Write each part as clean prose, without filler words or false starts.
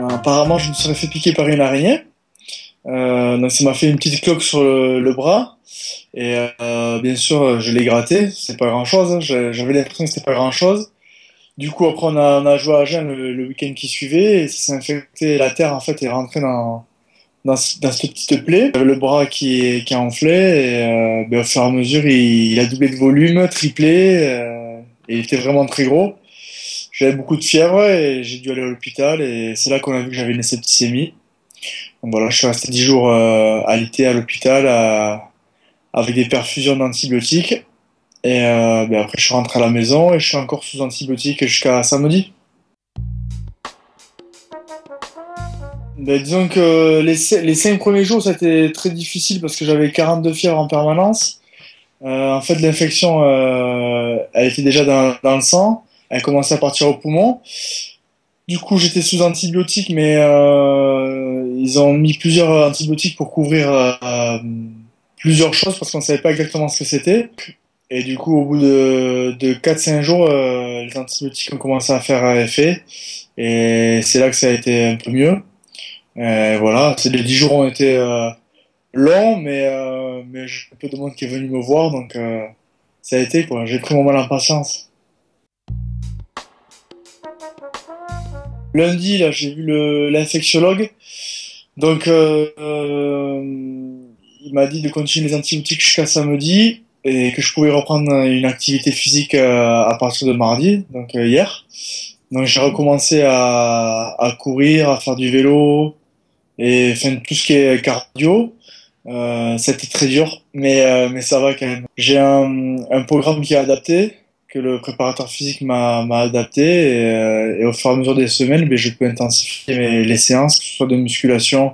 Apparemment, je me serais fait piquer par une araignée. Donc ça m'a fait une petite cloque sur le bras. Et bien sûr, je l'ai gratté. C'est pas grand-chose, hein. J'avais l'impression que c'était pas grand-chose. Du coup, après, on a joué à Agen le week-end qui suivait. Et ça s'est infecté. La terre, en fait, est rentrée dans cette petite plaie. J'avais le bras qui a enflé. Et ben, au fur et à mesure, il a doublé de volume, triplé. Et il était vraiment très gros. J'avais beaucoup de fièvre et j'ai dû aller à l'hôpital. Et c'est là qu'on a vu que j'avais une septicémie. Donc voilà, je suis resté 10 jours alité à l'hôpital avec des perfusions d'antibiotiques. Et ben après, je suis rentré à la maison et je suis encore sous antibiotiques jusqu'à samedi. Ben, disons que les 5 premiers jours, ça a été très difficile parce que j'avais 42 fièvres en permanence. En fait, l'infection, elle était déjà dans le sang. Elle commençait à partir au poumon. Du coup, j'étais sous antibiotiques, mais ils ont mis plusieurs antibiotiques pour couvrir plusieurs choses parce qu'on savait pas exactement ce que c'était. Et du coup, au bout de 4-5 jours, les antibiotiques ont commencé à faire effet. Et c'est là que ça a été un peu mieux. Voilà, les 10 jours ont été longs, mais j'ai un peu de monde qui est venu me voir, donc ça a été quoi. J'ai pris mon mal en patience. Lundi, là, j'ai vu l'infectiologue. Donc, il m'a dit de continuer les antibiotiques jusqu'à samedi et que je pouvais reprendre une activité physique à partir de mardi, donc hier. Donc, j'ai recommencé à courir, à faire du vélo et enfin tout ce qui est cardio. C'était très dur, mais ça va quand même. J'ai un programme qui est adapté, que le préparateur physique m'a adapté, et au fur et à mesure des semaines, ben, je peux intensifier les séances, que ce soit de musculation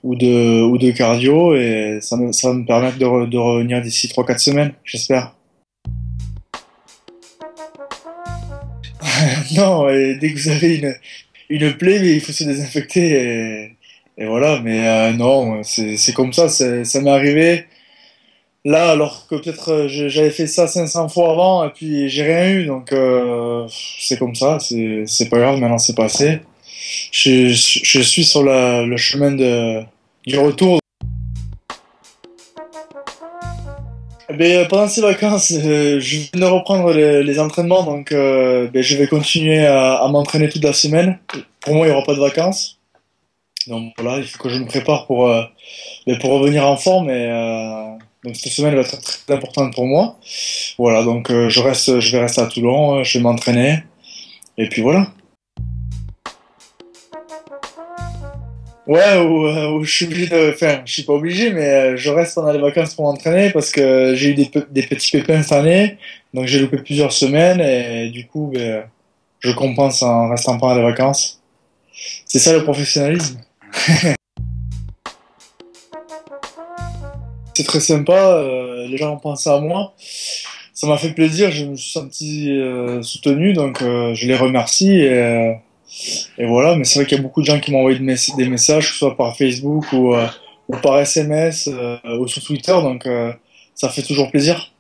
ou de cardio, et ça va me permettre de revenir d'ici 3-4 semaines, j'espère. Non, et dès que vous avez une plaie, mais il faut se désinfecter, et voilà, mais non, c'est comme ça, ça m'est arrivé. Là, alors que peut-être j'avais fait ça 500 fois avant et puis j'ai rien eu, donc c'est comme ça, c'est pas grave, maintenant c'est passé. Je suis sur le chemin du retour. Ben, pendant ces vacances, je viens de reprendre les entraînements, donc ben, je vais continuer à m'entraîner toute la semaine. Pour moi, il n'y aura pas de vacances, donc voilà, il faut que je me prépare ben, pour revenir en forme et donc cette semaine va être très importante pour moi. Voilà, donc je vais rester à Toulon, je vais m'entraîner, et puis voilà. Ouais, ou je suis obligé enfin, je suis pas obligé, mais je reste pendant les vacances pour m'entraîner parce que j'ai eu des petits pépins cette année, donc j'ai loupé plusieurs semaines et du coup, ben, je compense en restant pendant les vacances. C'est ça le professionnalisme. C'est très sympa, les gens ont pensé à moi. Ça m'a fait plaisir, je me suis senti soutenu, donc je les remercie et voilà. Mais c'est vrai qu'il y a beaucoup de gens qui m'ont envoyé des messages, que ce soit par Facebook ou par SMS ou sur Twitter, donc ça fait toujours plaisir.